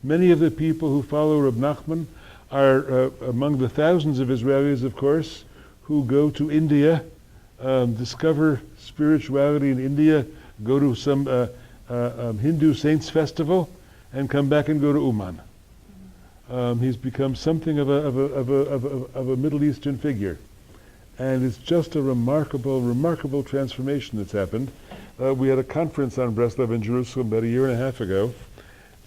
Many of the people who follow Reb Nachman are among the thousands of Israelis, of course, who go to India, discover spirituality in India, go to some Hindu saints festival, and come back and go to Uman. He's become something of a Middle Eastern figure, and it's just a remarkable transformation that's happened. We had a conference on Breslov in Jerusalem about a year and a half ago,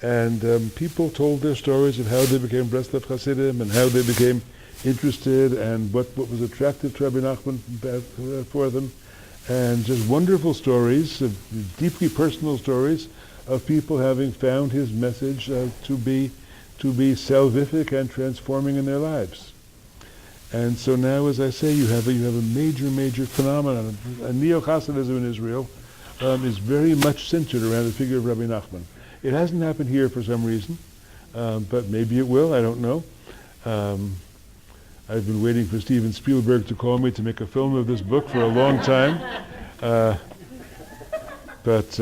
and people told their stories of how they became Breslov Hasidim and how they became interested and what was attractive to Rabbi Nachman for them, and just wonderful stories, deeply personal stories of people having found his message to be salvific and transforming in their lives. And so now, as I say, you have a major phenomenon. Neo-Hasidism in Israel is very much centered around the figure of Rabbi Nachman. It hasn't happened here for some reason, but maybe it will, I don't know. I've been waiting for Steven Spielberg to call me to make a film of this book for a long time. But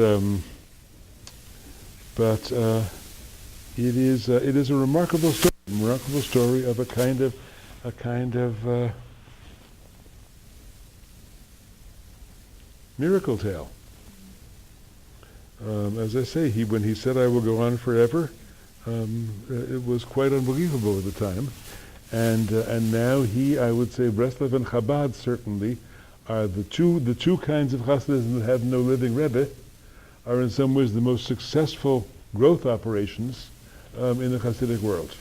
it is a remarkable story of a kind of miracle tale. As I say, when he said, "I will go on forever," it was quite unbelievable at the time. And now I would say, Breslov and Chabad certainly are the two kinds of Hasidism that have no living Rebbe, are in some ways the most successful growth operations in the Hasidic world.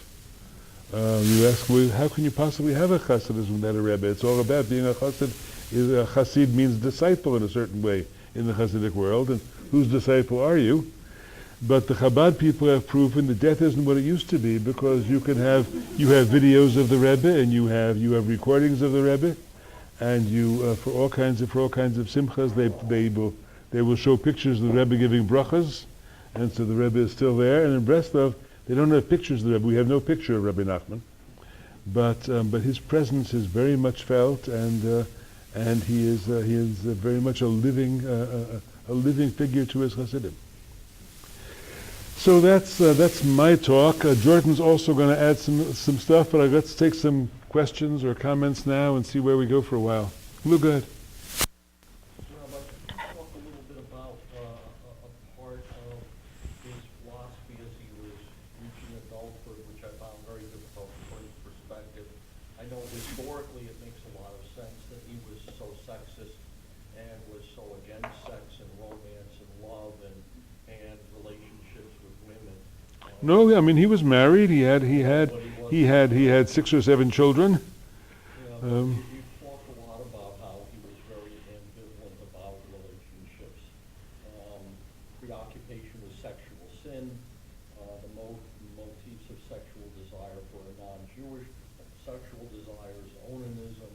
You ask, well, how can you possibly have a Hasidism without a Rebbe? It's all about being a Hasid. A Hasid means disciple in a certain way in the Hasidic world, and whose disciple are you? But the Chabad people have proven that death isn't what it used to be, because you have videos of the Rebbe, and you have recordings of the Rebbe, and you for all kinds of simchas they will show pictures of the Rebbe giving brachas, and so the Rebbe is still there. And in Breslov they don't have pictures of the Rebbe. We have no picture of Rabbi Nachman, but his presence is very much felt, and he is very much a living figure to his Hasidim. So that's my talk. Jordan's also going to add some stuff, but let's take some questions or comments now and see where we go for a while. Lou, go ahead. I'd like to talk a little bit about a part of his philosophy as he was reaching adulthood, which I found very difficult to put into perspective. I know historically it makes a lot of sense that he was so sexist and was so against sex and romance and love and relationships with women. No, I mean, he was married. He had 6 or 7 children. Yeah, you talk a lot about how he was very ambivalent about relationships. Preoccupation with sexual sin, the motifs of sexual desire for a non-Jewish, sexual desires, onanism.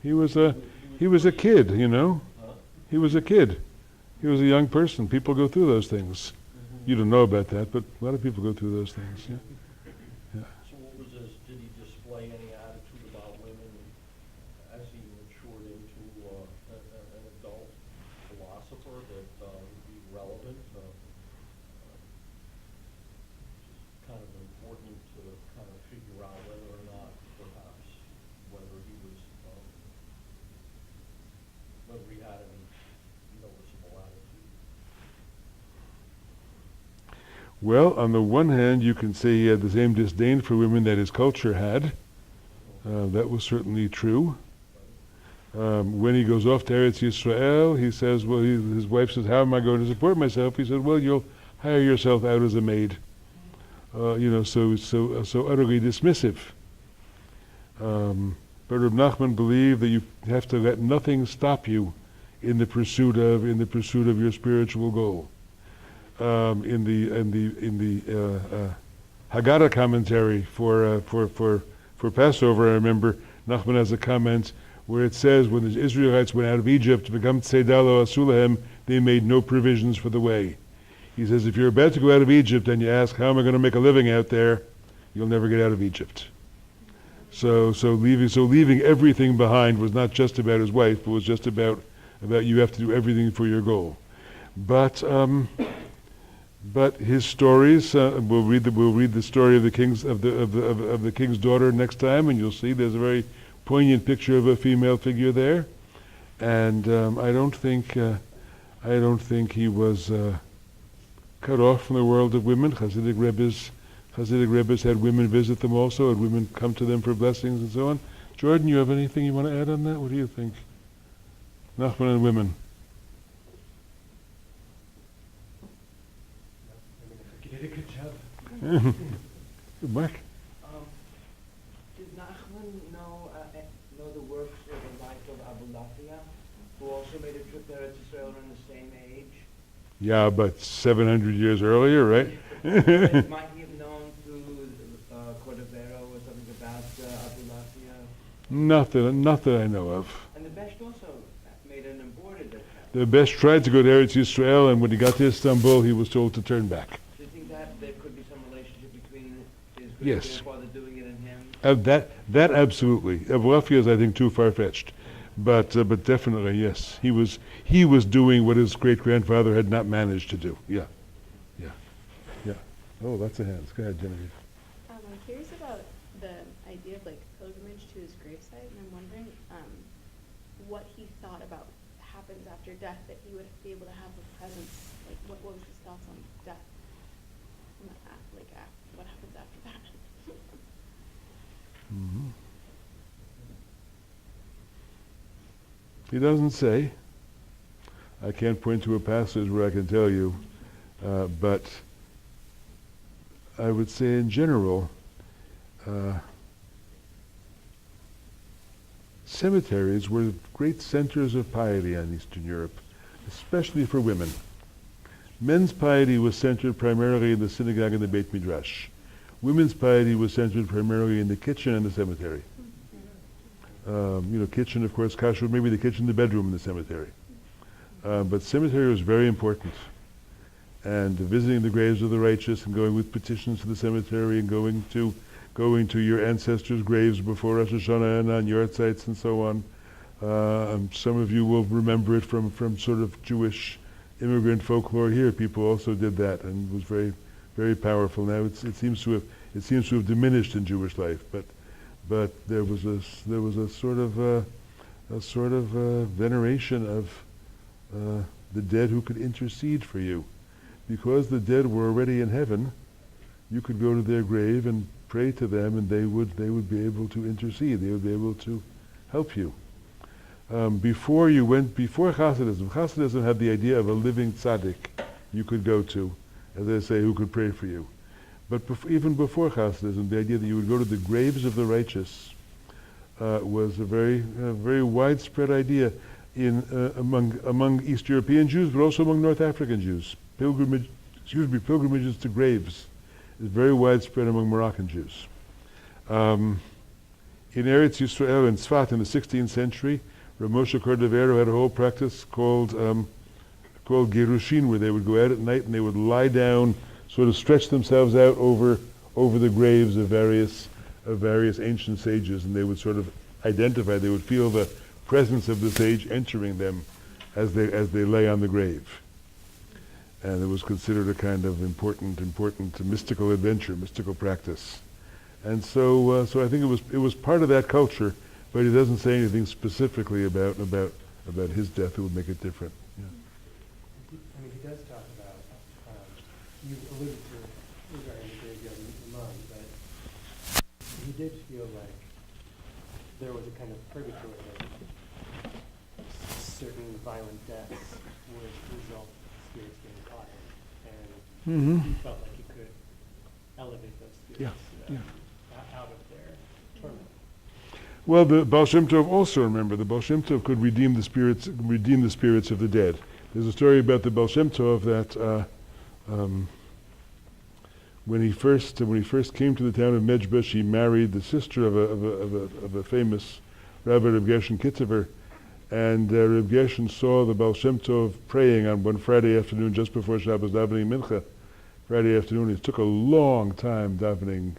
He was a kid, you know. Huh? He was a kid. He was a young person. People go through those things. Mm-hmm. You don't know about that, but a lot of people go through those things. Yeah. So what was his, did he display any attitude about women as he matured into an adult philosopher that would be relevant? Kind of important to kind of figure out whether or not, perhaps, whether he was, whether he had any noticeable attitude. Well, on the one hand, you can say he had the same disdain for women that his culture had. That was certainly true. When he goes off to Eretz Yisrael, he says, well, his wife says, how am I going to support myself? He said, well, you'll hire yourself out as a maid. So utterly dismissive. But Reb Nachman believed that you have to let nothing stop you in the pursuit of your spiritual goal. In the Haggadah commentary for Passover, I remember Nachman has a comment where it says, when the Israelites went out of Egypt to become Tzedalo Asulahem, they made no provisions for the way. He says, if you're about to go out of Egypt and you ask, how am I going to make a living out there, you'll never get out of Egypt. So leaving everything behind was not just about his wife, but was just about you have to do everything for your goal. But But his stories, we'll read the story of the king's king's daughter next time, and you'll see there's a very poignant picture of a female figure there. And I don't think he was cut off from the world of women. Hasidic Rebbes had women visit them also, and women come to them for blessings and so on. Jordan, you have anything you want to add on that? What do you think? Nachman and women. You did a good job. Mark? Did Nachman know the works or the life of Abu Lafia, who also made a trip there to Israel around the same age? Yeah, about 700 years earlier, right? Might he have known through Cordovero or something about Abu Lafia? Not that I know of. And the Best also made an aborted attempt. The Best tried to go to Eretz Yisrael, and when he got to Istanbul, he was told to turn back. Do you think that there could be some relationship between his Yes. grandfather doing it and him? That absolutely. Abu Lafia is, I think, too far-fetched, but definitely yes. He was doing what his great-grandfather had not managed to do. Yeah. Oh, lots of hands. Go ahead, Genevieve. I'm curious about the idea of like pilgrimage to his gravesite, and I'm wondering what he thought about happens after death, that he would be able to have a presence. Like, what was his thoughts on death? What happens after that? Mm-hmm. He doesn't say. I can't point to a passage where I can tell you, but I would say in general, cemeteries were great centers of piety in Eastern Europe, especially for women. Men's piety was centered primarily in the synagogue and the Beit Midrash. Women's piety was centered primarily in the kitchen and the cemetery. Kitchen, of course, kashrut, maybe the kitchen, the bedroom in the cemetery. But cemetery was very important. And visiting the graves of the righteous and going with petitions to the cemetery and going to your ancestors' graves before Rosh Hashanah and on yard sites and so on. Some of you will remember it from sort of Jewish immigrant folklore here. People also did that, and it was very, very powerful. Now it seems to have diminished in Jewish life, but there was a sort of veneration of the dead who could intercede for you. Because the dead were already in heaven, you could go to their grave and pray to them, and they would be able to intercede. They would be able to help you. Before Hasidism had the idea of a living tzaddik you could go to, as I say, who could pray for you. But even before Hasidism, the idea that you would go to the graves of the righteous was a very widespread idea among East European Jews, but also among North African Jews. Pilgrimages to graves is very widespread among Moroccan Jews. In Eretz Yisrael, in Tzfat, in the 16th century, Rav Moshe Cordovero had a whole practice called Gerushin, where they would go out at night and they would lie down, sort of stretch themselves out over the graves of various ancient sages, and they would sort of identify. They would feel the presence of the sage entering them as they lay on the grave. And it was considered a kind of important mystical adventure, mystical practice. And so I think it was part of that culture, but he doesn't say anything specifically about his death that would make it different. Yeah. I mean, he does talk about, you alluded to regarding the graveyard in Iman, but he did feel like there was a kind of purgatory that certain violent deaths would result in spirits getting caught in, and he felt like he could elevate those spirits out of their torment. Well, the Baal Shem Tov also, remember, the Baal Shem Tov could redeem the spirits of the dead. There's a story about the Baal Shem Tov that when he first came to the town of Mejbush, he married the sister of a famous Rabbi, Reb Gershon Kitzever, and Reb Gershon saw the Baal Shem Tov praying on one Friday afternoon just before Shabbos, davening Mincha. Friday afternoon, it took a long time davening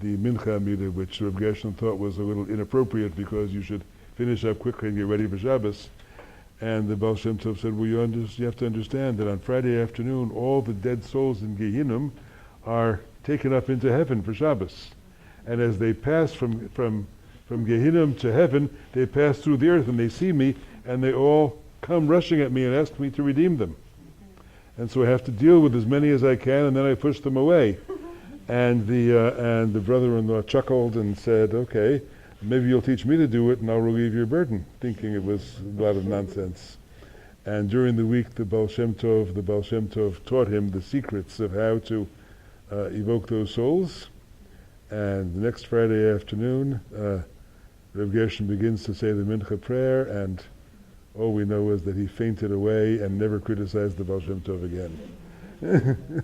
the Mincha Amida, which Reb Gershon thought was a little inappropriate because you should finish up quickly and get ready for Shabbos. And the Baal Shem Tov said, well, you have to understand that on Friday afternoon, all the dead souls in Gehinnom are taken up into heaven for Shabbos. And as they pass from Gehinnom to heaven, they pass through the earth and they see me, and they all come rushing at me and ask me to redeem them. And so I have to deal with as many as I can, and then I push them away. And the brother-in-law chuckled and said, okay, maybe you'll teach me to do it and I'll relieve your burden, thinking it was a lot of nonsense. And during the week, the Baal Shem Tov taught him the secrets of how to evoke those souls. And the next Friday afternoon, Reb Gershon begins to say the Mincha prayer, and all we know is that he fainted away and never criticized the Baal Shem Tov again.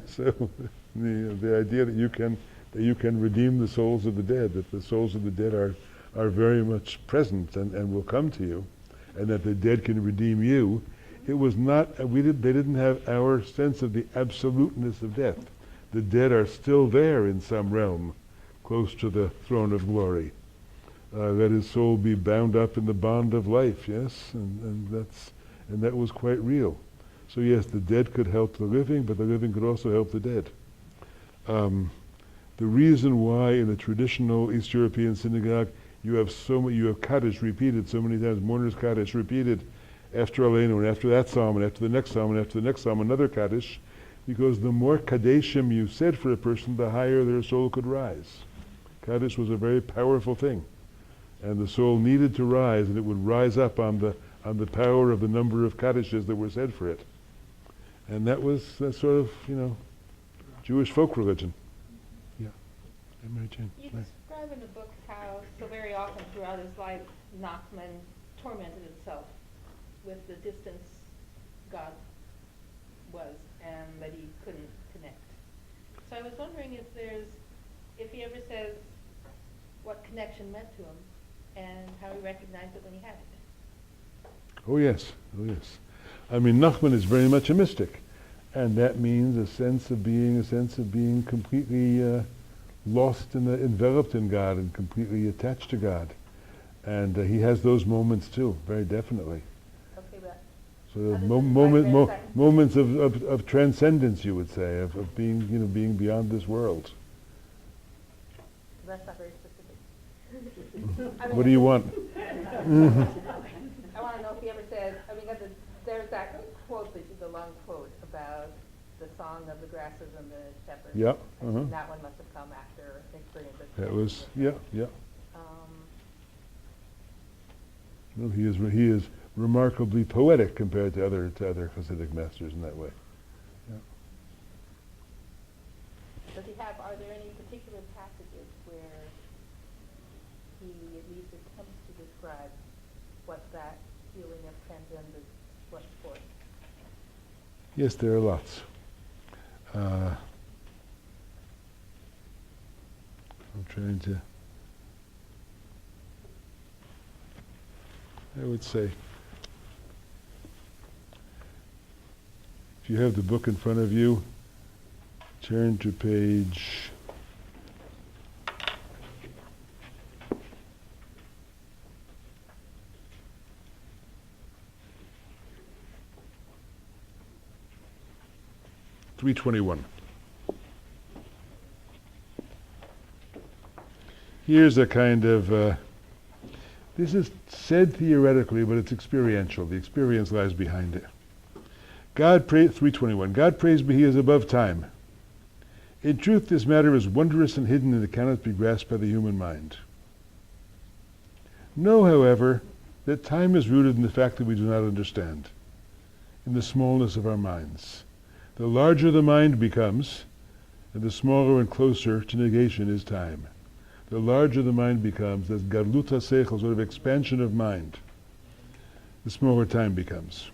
So the idea that you can redeem the souls of the dead, that the souls of the dead are very much present and will come to you, and that the dead can redeem you. It was not, they didn't have our sense of the absoluteness of death. The dead are still there in some realm, close to the throne of glory. Let his soul be bound up in the bond of life, yes? And that was quite real. So yes, the dead could help the living, but the living could also help the dead. The reason why in a traditional East European synagogue you have Kaddish repeated so many times, mourner's Kaddish repeated after Aleinu, and after that psalm, and after the next psalm, and after the next psalm, another Kaddish, because the more Kaddishim you said for a person, the higher their soul could rise. Kaddish was a very powerful thing, and the soul needed to rise, and it would rise up on the power of the number of Kaddishes that were said for it. And that sort of, Jewish folk religion. Yeah. Mary Jane. You describe in the book how so very often throughout his life, Nachman tormented himself with the distance God was and that he couldn't connect. So I was wondering if he ever says what connection meant to him and how he recognized it when he had it. Oh yes. I mean, Nachman is very much a mystic, and that means a sense of being completely lost and enveloped in God and completely attached to God. And he has those moments too, very definitely. Okay, but So the Other than moments of transcendence, you would say, of being beyond this world. that's not very specific. I mean, What do you want? I want to know if he ever said, there's that quote, the long quote about the song of the grasses and the shepherds. Yeah. And that one must have come after Experiential. That was, yeah. Um, No, he is remarkably poetic compared to other Hasidic masters in that way. are there any particular passages where he at least attempts to describe what that feeling of transcendence was for? Yes, there are lots. I'm trying to, I would say, if you have the book in front of you, turn to page 321. Here's a kind of, this is said theoretically, but it's experiential. The experience lies behind it. 321. God praise be, he is above time. In truth, this matter is wondrous and hidden, and it cannot be grasped by the human mind. Know, however, that time is rooted in the fact that we do not understand, in the smallness of our minds. The larger the mind becomes, and the smaller and closer to negation is time. The larger the mind becomes, that's gadlut ha-seichel, sort of expansion of mind, the smaller time becomes.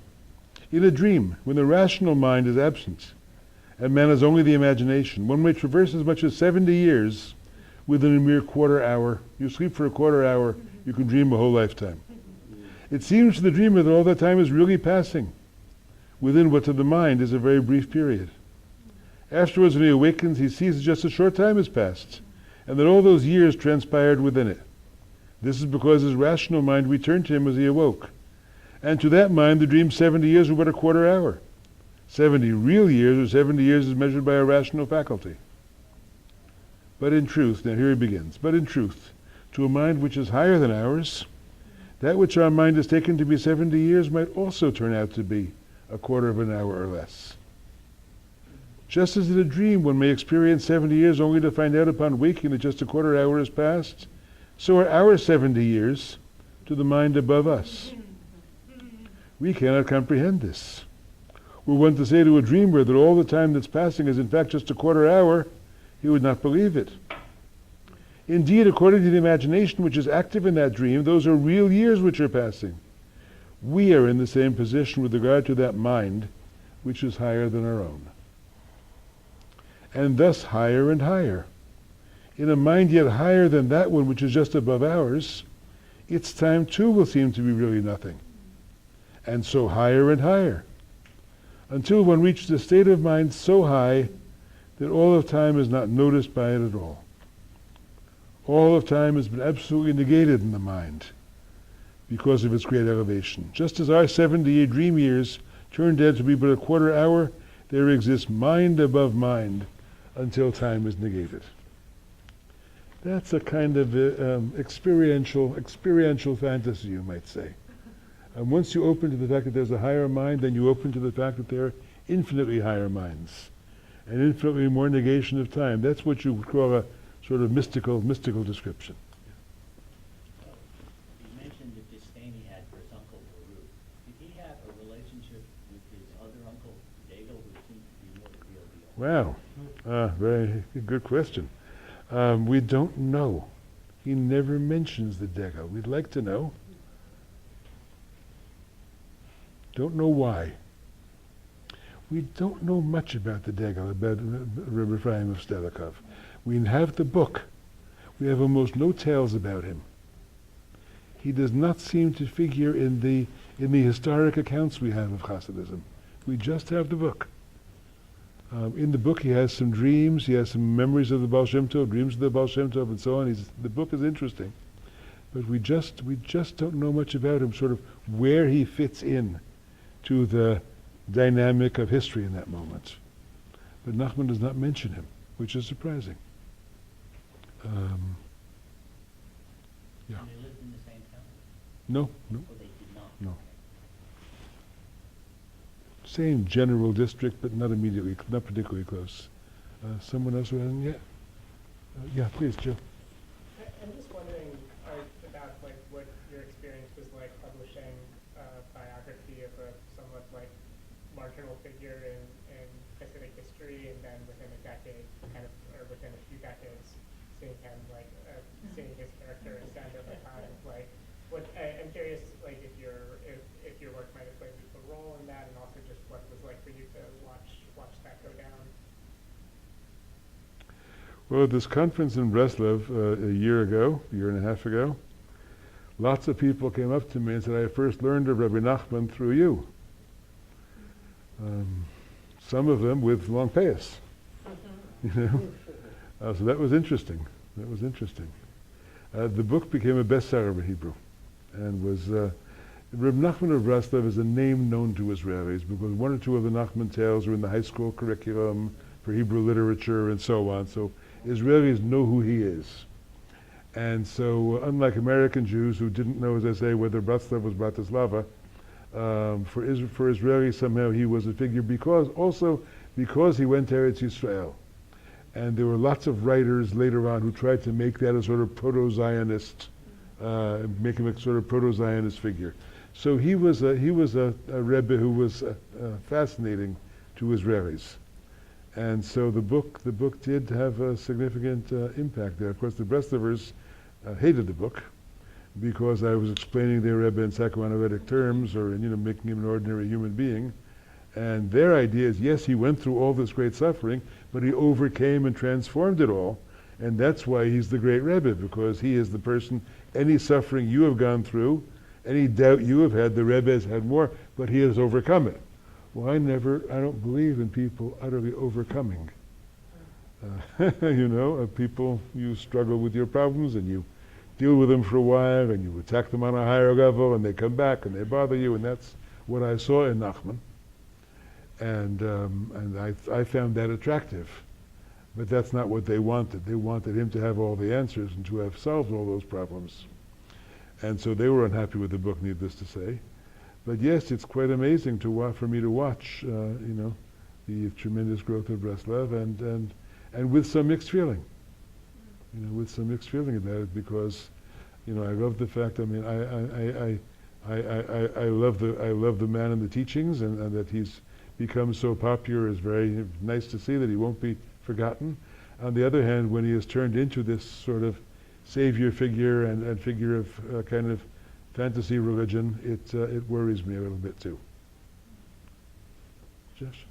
In a dream, when the rational mind is absent, and man has only the imagination, one may traverse as much as 70 years within a mere quarter hour. You sleep for a quarter hour, you can dream a whole lifetime. It seems to the dreamer that all that time is really passing, within what to the mind is a very brief period. Afterwards, when he awakens, he sees that just a short time has passed, and that all those years transpired within it. This is because his rational mind returned to him as he awoke. And to that mind, the dream's 70 years were but a quarter hour. 70 real years, or 70 years is measured by a rational faculty. But in truth, now here he begins, but in truth, to a mind which is higher than ours, that which our mind has taken to be 70 years might also turn out to be a quarter of an hour or less. Just as in a dream one may experience 70 years only to find out upon waking that just a quarter hour has passed, so are our 70 years to the mind above us. We cannot comprehend this. Were one to say to a dreamer that all the time that's passing is in fact just a quarter hour, he would not believe it. Indeed, according to the imagination which is active in that dream, those are real years which are passing. We are in the same position with regard to that mind which is higher than our own. And thus higher and higher. In a mind yet higher than that one which is just above ours, its time too will seem to be really nothing. And so higher and higher, until one reaches a state of mind so high that all of time is not noticed by it at all. All of time has been absolutely negated in the mind because of its great elevation. Just as our 70 dream years turned out to be but a quarter hour, there exists mind above mind until time is negated. That's a kind of experiential fantasy, you might say. And once you open to the fact that there's a higher mind, then you open to the fact that there are infinitely higher minds and infinitely more negation of time. That's what you would call a sort of mystical description. You mentioned the disdain he had for his uncle Baruch. Did he have a relationship with his other uncle, Daigle, who seemed to be more the real deal? Wow, very good question. We don't know. He never mentions the Daigle. We'd like to know. Don't know why. We don't know much about the Daigle, about Rabbi Ephraim of Stelikov. We have the book. We have almost no tales about him. He does not seem to figure in the historic accounts we have of Hasidism. We just have the book. In the book he has some dreams, he has some memories of the Baal Shem Tov, dreams of the Baal Shem Tov and so on. The book is interesting. But we just don't know much about him, sort of where he fits in to the dynamic of history in that moment. But Nachman does not mention him, which is surprising. Yeah. And they lived in the same town? No. Or they did not? No. Same general district, but not particularly close. Someone else who hasn't yet? Yeah, please, Joe. I'm just wondering about what your experience was like publishing a biography of a somewhat marginal figure in Hasidic history, and then within a decade, or within a few decades, seeing him seeing his character ascend over time. I'm curious, if your work might have played a role in that, and also just what it was like for you to watch that go down. Well, at this conference in Breslov a year and a half ago, lots of people came up to me and said, I first learned of Rabbi Nachman through you. Some of them with long payas. So that was interesting. The book became a bestseller in Hebrew, and was Reb Nachman of Breslov is a name known to Israelis because one or two of the Nachman tales are in the high school curriculum for Hebrew literature and so on. So Israelis know who he is. And so, unlike American Jews who didn't know, as I say, whether Breslov was Bratislava, for Israelis somehow he was a figure because he went to Eretz Yisrael. And there were lots of writers later on who tried to make that a sort of proto-Zionist, make him a sort of proto-Zionist figure. So he was a Rebbe who was fascinating to Israelis. And so the book did have a significant impact there. Of course, the Breslovers hated the book because I was explaining their Rebbe in psychoanalytic terms, or making him an ordinary human being. And their idea is, yes, he went through all this great suffering, but he overcame and transformed it all. And that's why he's the great Rebbe, because he is the person, any suffering you have gone through, any doubt you have had, the Rebbe has had more, but he has overcome it. Well, I don't believe in people utterly overcoming. People, you struggle with your problems and you deal with them for a while, and you attack them on a higher level, and they come back and they bother you, and that's what I saw in Nachman. And I found that attractive. But that's not what they wanted. They wanted him to have all the answers and to have solved all those problems. And so they were unhappy with the book, needless to say. But yes, it's quite amazing for me to watch, the tremendous growth of Breslov, and with some mixed feeling. With some mixed feeling about it, because, I love the fact. I mean, I love the man and the teachings, and that he's become so popular is very nice to see, that he won't be forgotten. On the other hand, when he is turned into this sort of savior figure and figure of kind of fantasy religion, it worries me a little bit too. Josh?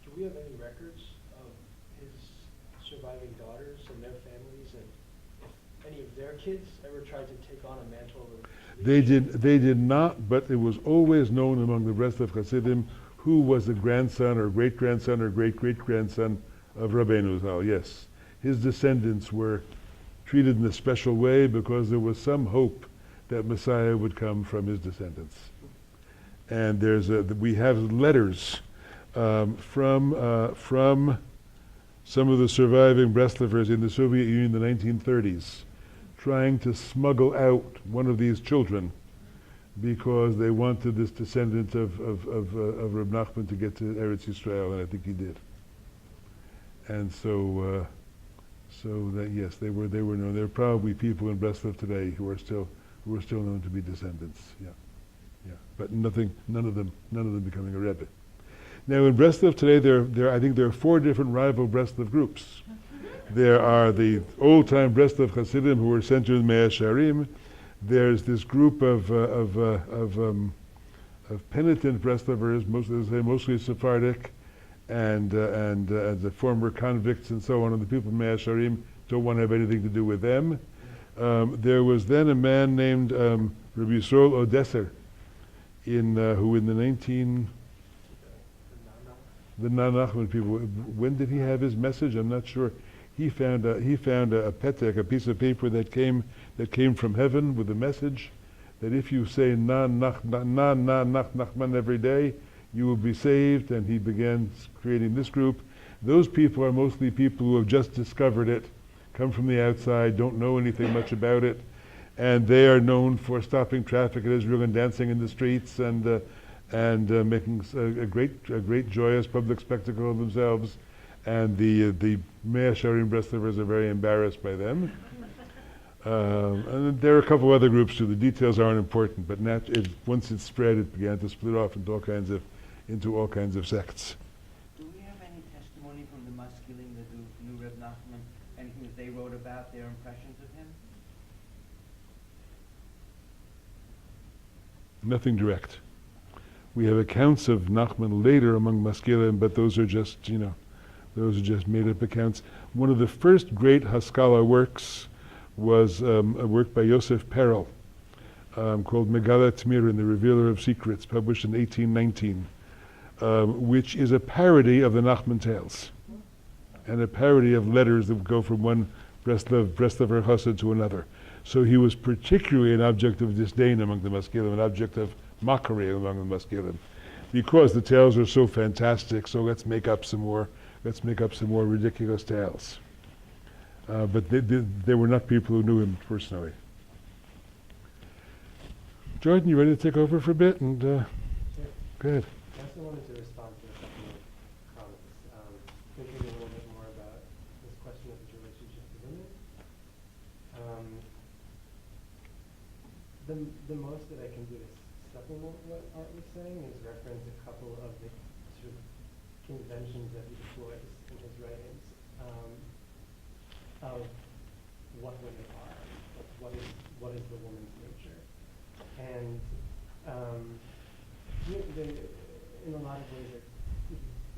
Do we have any records of his surviving daughters and their families, and if any of their kids ever tried to take on a mantle of leadership? They did not, but it was always known among the rest of Hasidim who was the grandson or great-grandson or great-great-grandson of Rabbeinu Zal. Yes, his descendants were treated in a special way because there was some hope that Messiah would come from his descendants. And we have letters from some of the surviving Breslovers in the Soviet Union in the 1930s, trying to smuggle out one of these children because they wanted this descendant of Reb Nachman to get to Eretz Yisrael, and I think he did. And so that yes, they were known. There are probably people in Breslov today who are still known to be descendants. Yeah. But none of them becoming a Rebbe. Now in Breslov today, I think there are 4 different rival Breslov groups. There are the old-time Breslov Hasidim who were centered in Mea Shearim. There's this group of penitent Breslovers, mostly Sephardic, and the former convicts and so on, and the people of Mea Shearim don't want to have anything to do with them. There was then a man named Rabbi Yisrael Odesser, who in the Nachman people. When did he have his message? I'm not sure. He found a petek, a piece of paper that came from heaven with a message that if you say na Nachman every day, you will be saved. And he began creating this group. Those people are mostly people who have just discovered it, come from the outside, don't know anything much about it, and they are known for stopping traffic in Israel and dancing in the streets and making a great joyous public spectacle of themselves. And the Mea Shearim Breslovers are very embarrassed by them. And there are a couple other groups too. The details aren't important, but once it spread, it began to split off into all kinds of sects. Do we have any testimony from the Maskilim that knew Reb Nachman, anything that they wrote about their impressions of him? Nothing direct. We have accounts of Nachman later among Maskilim, but those are just made-up accounts. One of the first great Haskalah works was a work by Yosef Perel called Megalat Tmirin, the Revealer of Secrets, published in 1819, which is a parody of the Nachman tales and a parody of letters that would go from one Breslover Chassid to another. So he was particularly an object of disdain among the Maskilim, an object of mockery among the Maskilim, because the tales are so fantastic. So let's make up some more ridiculous tales. But they were not people who knew him personally. Jordan, you ready to take over for a bit? And Sure. Go ahead. I also wanted to respond to a couple of comments, thinking a little bit more about this question of his relationship to women. The most that I can do to supplement what Art was saying is reference a couple of the sort of conventions that he deploys in his writings of what women are, what is the woman's nature, and in a lot of ways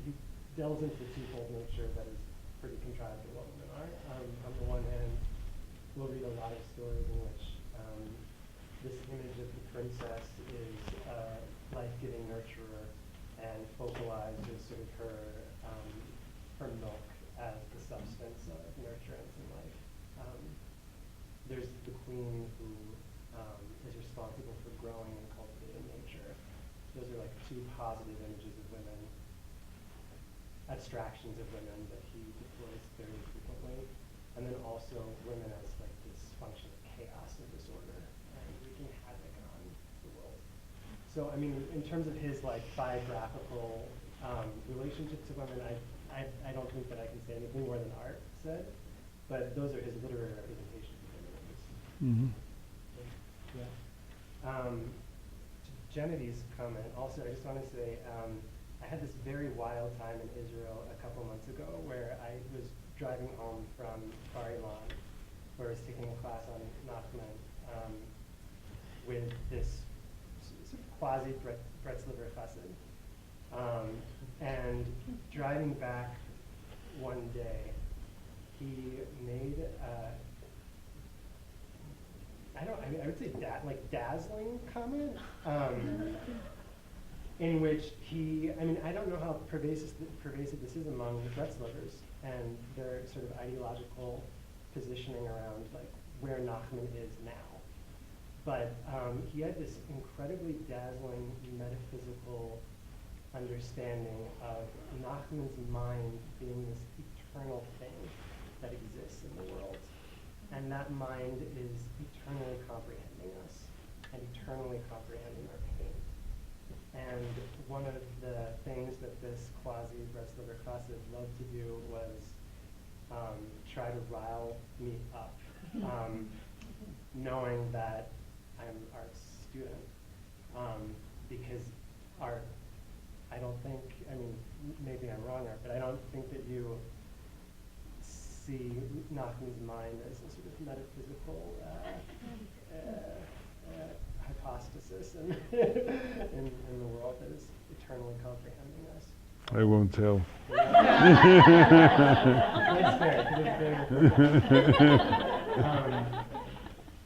he delves into the twofold nature that is pretty contrived of what women are. On the one hand, we'll read a lot of stories in which this image of the princess is a life-giving nurturer and focalized as sort of her milk as the substance of nurturance in life. There's the queen who is responsible for growing and cultivating nature. Those are like two positive images of women, abstractions of women that he deploys very frequently. And then also women as like this function of chaos and disorder and wreaking havoc on the world. So I mean, in terms of his like biographical relationship to women, I don't think that I can say anything more than Art said, but those are his literary representations of women. Yeah. To Genevieve's comment, also I just want to say I had this very wild time in Israel a couple months ago where I was driving home from Bar Ilan, where I was taking a class on Nachman with this sort of quasi-Bretzliver chassid. And driving back one day, he made I would say dazzling comment, in which I don't know how pervasive this is among Bretzlivers and their sort of ideological positioning around like where Nachman is now. But he had this incredibly dazzling metaphysical understanding of Nachman's mind being this eternal thing that exists in the world. And that mind is eternally comprehending us and eternally comprehending our pain. And one of the things that this quasi-Bretzliver chassid loved to do was try to rile me up, knowing that I'm Art's student, because Art, I don't think, maybe I'm wrong, Art, but I don't think that you see Nachman's mind as a sort of metaphysical hypostasis in the world that is eternally comprehending us. I won't tell.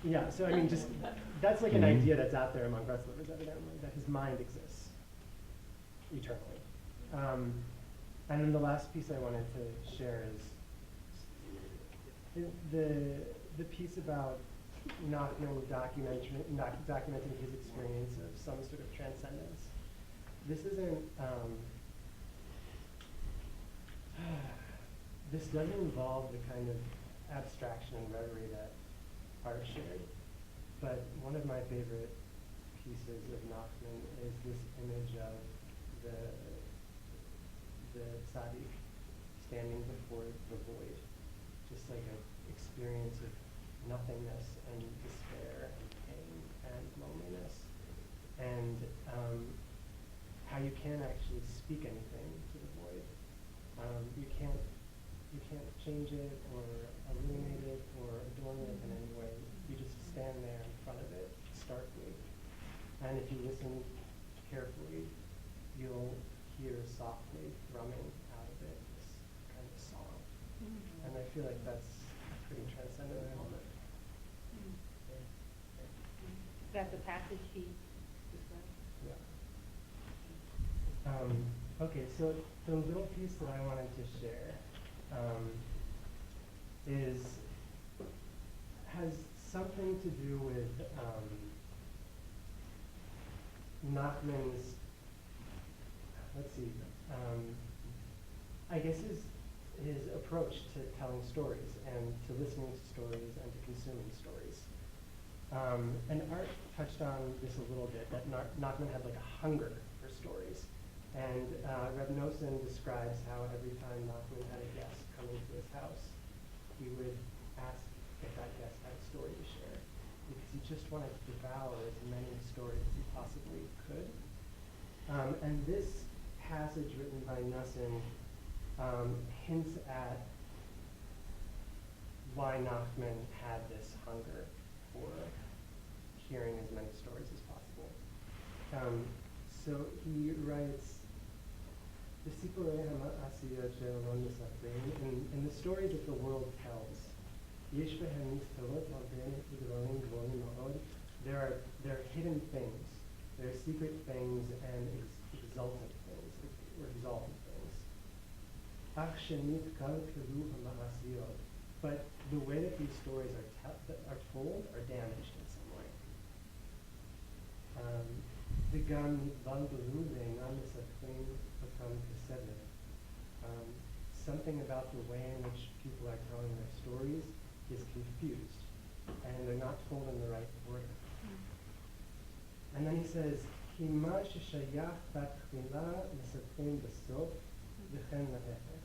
Yeah, so just, that's like an idea that's out there among Bretzlivers, evidently, that his mind exists eternally. And then the last piece I wanted to share is the piece about Nachman documenting his experience of some sort of transcendence. This isn't, this doesn't involve the kind of abstraction and reverie that Art shared, but one of my favorite pieces of Nachman is this image of the tzaddik standing before the void, just like an experience of nothingness and despair and pain and loneliness, and how you can't actually speak anything to the void. You can't change it or illuminate it or adorn it in any way. You just stand there in front of it starkly, and if you listen carefully, you'll hear softly thrumming out of it this kind of song. Mm-hmm. And I feel like that's a pretty transcendent moment. That's a passage he described. Yeah. Okay, so the little piece that I wanted to share has something to do with Nachman's, I guess his approach to telling stories and to listening to stories and to consuming stories. And Art touched on this a little bit, that Nachman had like a hunger for stories. And Reb Nosson describes how every time Nachman had a guest coming to his house, he would ask if that guest had a story to share, because he just wanted to devour as many stories as he possibly could. And this passage written by Nosson hints at why Nachman had this hunger for hearing as many stories as possible. So he writes, in the stories that the world tells, there are hidden things, there are secret things and exalted things, or exalted things. But the way that these stories are told are damaged in some way. וגם בלבלו ואינם מספרים אותם כסדר. Something about the way in which people are telling their stories is confused, and they're not told in the right order. And then he says, כי מה ששייך בתחילה מספרים בסוף, וכן להפך.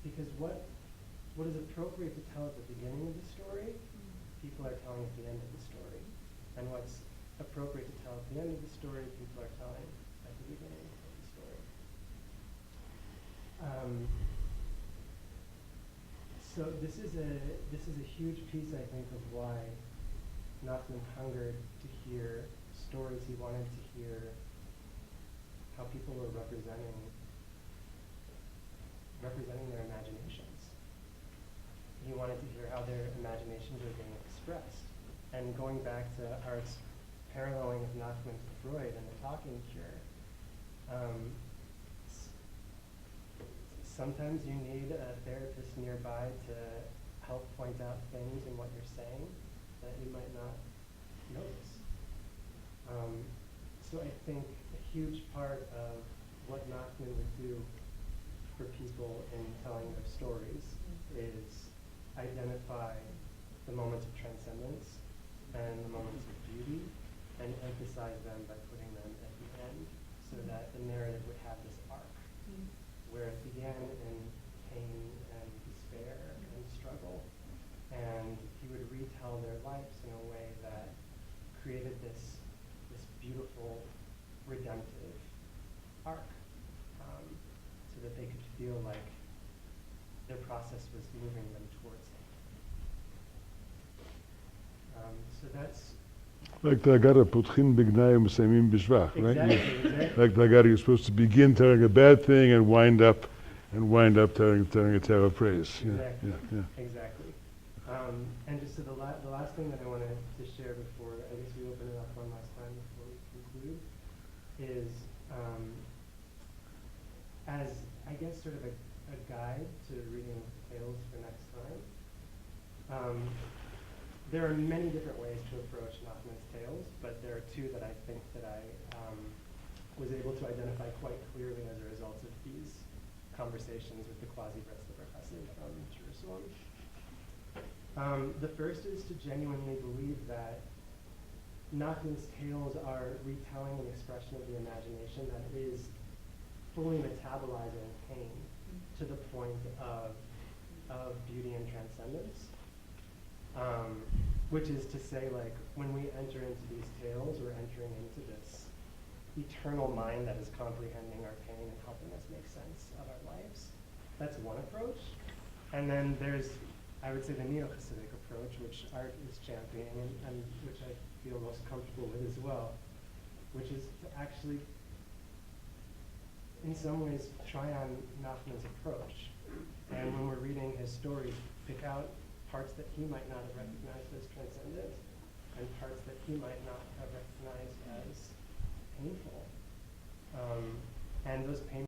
Because what is appropriate to tell at the beginning of the story, people are telling at the end of the story. And what's appropriate to tell at the end of the story, people are telling at the beginning of the story. So this is a huge piece, I think, of why Nachman hungered to hear stories. He wanted to hear how people were representing their imaginations. He wanted to hear how their imaginations are being expressed. And going back to Art's paralleling of Nachman to Freud and the talking cure, sometimes you need a therapist nearby to help point out things in what you're saying that you might not notice. So I think a huge part of what Nachman would do for people in telling their stories is identify the moments of transcendence and the moments of beauty and emphasize them by putting them at the end so that the narrative would have this arc where it began in pain and despair and struggle, and he would retell their lives in a way that created this beautiful redemptive arc, so that they could feel like their process was moving them towards him. So that's like the Agara Putchin Bignai Musaimim Bishvach, right? exactly. Like the Agara, you're supposed to begin telling a bad thing and wind up telling a tale of praise. Exactly. Yeah. Exactly. And just so the last thing that I wanted to share before, I guess we open it up one last time before we conclude, is as, I guess, sort of a guide to reading tales for next time. There are many different ways to approach Nachman's tales, but there are two that I think that I was able to identify quite clearly as a result of these conversations with the quasi-Breslauer Chassid from Jerusalem. The first is to genuinely believe that Nachman's tales are retelling an expression of the imagination that is fully metabolizing pain to the point of beauty and transcendence. Which is to say, like, when we enter into these tales, we're entering into this eternal mind that is comprehending our pain and helping us make sense of our lives. That's one approach. And then there's, I would say, the neo-Hasidic approach, which Art is championing and which I feel most comfortable with as well, which is to actually, in some ways, try on Nachman's approach. And when we're reading his stories, pick out parts that he might not have recognized as transcendent and parts that he might not have recognized as painful. And those painful